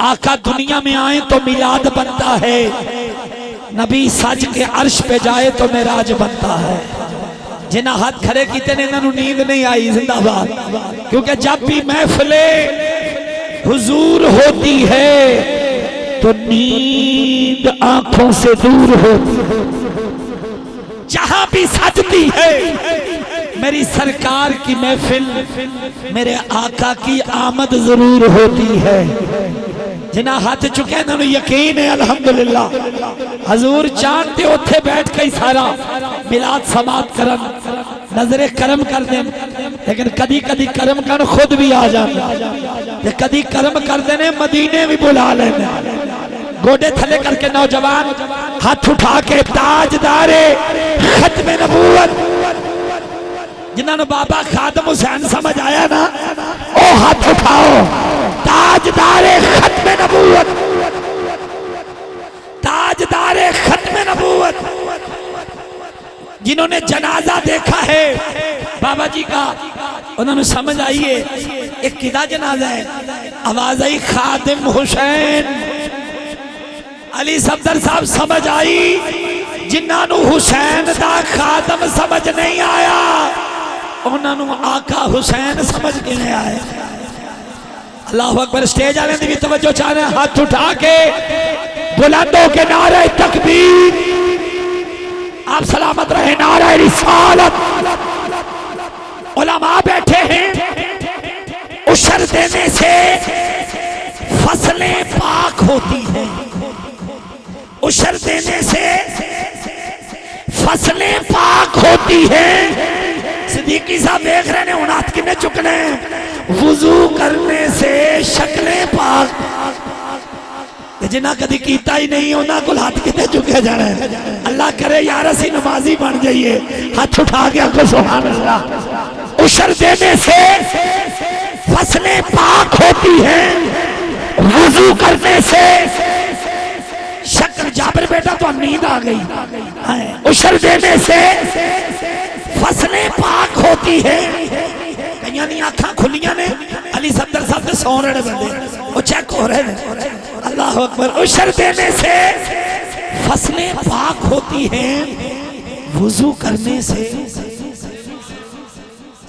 آقا دنیا میں آئیں تو میلاد بنتا ہے، نبی سج کے عرش پہ جائے تو معراج بنتا ہے۔ جنہاں ہاتھ کھڑے کیتے نے انہوں نیند نہیں آئی، زندہ باد، کیونکہ جب بھی محفل حضور ہوتی ہے تو نیند آنکھوں سے دور ہوتی ہے۔ جہاں بھی سجتی ہے میری سرکار کی محفل، میرے آقا کی آمد ضرور ہوتی ہے۔ جنہاں ہاتھ چکے انہوں نے یقین ہے الحمدللہ حضور چاندتے اتھے بیٹھ کے سارا میلاد سماعت کرن، نظر کرم کر دیں، لیکن کدی کدی کرم کر خود بھی آ جانا، کدی کرم کر دینے مدینے بھی بلا لینے۔ گوڑے تھلے کر کے نوجوان ہاتھ اٹھا کے تاجدار ختم نبوت، جنہوں نے بابا خادم حسین سمجھ آیا نا، او ہاتھ اٹھاؤ، تاجدار ختم نبوت، تاجدار ختم نبوت، جنہوں نے جنازہ دیکھا ہے بابا جی کا، انہوں نے سمجھ آئیے ایک کدا جنازہ ہے، آواز آئی خادم حسین۔ علی صفدر صاحب سمجھ آئی، جنہوں نے حسین دا خادم سمجھ نہیں آیا، انہوں نے آقا حسین سمجھ کے نہیں آئے۔ اللہ اکبر، سٹیج آنے دی بھی توجہ چاہنے، ہاتھ اٹھا کے بلندوں کے نعرہ تکبیر، آپ سلامت رہے، نعرہ رسالت۔ علماء بیٹھے ہیں، عشر دینے سے فصلیں پاک ہوتی ہیں، عشر دینے سے فصلیں پاک ہوتی ہیں۔ صدیقی صاحب دیکھ رہے ہیں انہات کنے چکنے، وضو کرنے سے شکلیں پاک، جنہاں کدی کیتا ہی نہیں انہاں کو ہاتھ کنے چکے جانا ہے۔ اللہ کرے یار اسی نمازی بن جائیے، ہاتھ اٹھا کے اکو سبحان اللہ۔ عشر دینے سے فصلیں پاک ہوتی ہیں، وضو کرنے سے شکل، جابر بیٹا تو نیند آ گئی، عشر دینے سے فصلیں پاک ہوتی ہے۔ کئیاں نہیں آنکھاں کھلیاں نے، علی صفدر صاحب سے سو رہے بندے وہ چیک ہو رہے ہیں۔ اللہ اکبر، عشر دینے سے فصلیں پاک ہوتی ہیں، وضو کرنے سے،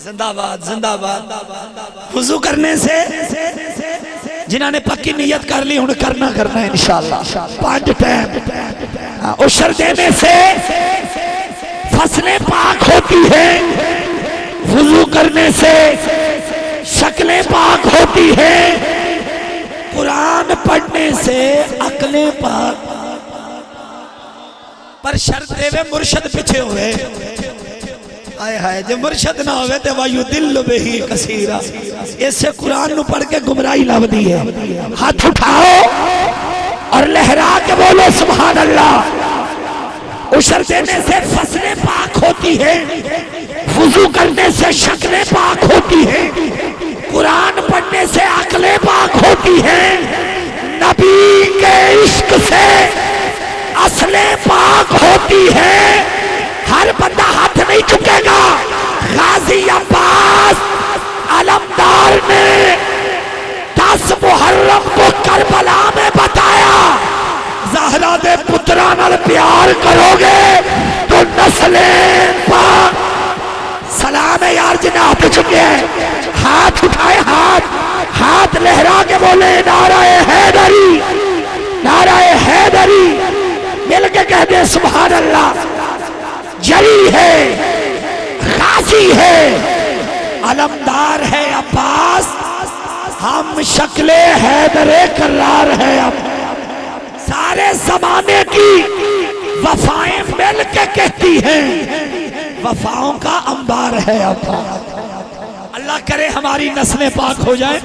زندہ باد زندہ باد، وضو کرنے سے جنہاں نے پکی نیت کر لی انہیں کرنا ہے انشاءاللہ 5 ٹائم۔ عشر دینے سے فصلیں پاک ہوتی ہیں، وضو کرنے سے شکلیں پاک ہوتی ہیں، قرآن پڑھنے سے عقلیں پاک، پر شرط دے وے مرشد پیچھے ہوئے، آئے ہائے جو مرشد نہ ہوئے تے وَيُدِلُّ بِهِ كَثِيرًا، اس سے قرآن نو پڑھ کے گمراہی لب دی ہے۔ ہاتھ اٹھاؤ اور لہرا کے بولو سبحان اللہ۔ عشر دینے سے فصلیں پاک ہوتی ہیں، وضو کرنے سے شکلیں پاک ہوتی ہیں، قرآن پڑھنے سے عقلیں پاک ہوتی ہیں، نبی کے عشق سے اصلیں پاک ہوتی ہیں۔ ہر بندہ ہاتھ نہیں چکے گا۔ غازی عباس علمدار نے 10 محرم کو کربلا میں بتایا، زہرا دے پترانال پیار کرو گے تو نسلیں پاک۔ سلام ہے یار جنہیں ہاتھ چکے ہیں، ہاتھ اٹھائے، ہاتھ لہرا کے بولے نعرہ حیدری، نعرہ حیدری، مل کے کہہ دے سبحان اللہ۔ جری ہے، غازی ہے، علمدار ہے عباس، ہم شکل حیدر کرار ہے۔ اب سارے زمانے کی وفائیں مل کے کہتی ہیں، وفاؤں کا انبار ہے اب۔ اللہ کرے ہماری نسلیں پاک ہو جائیں۔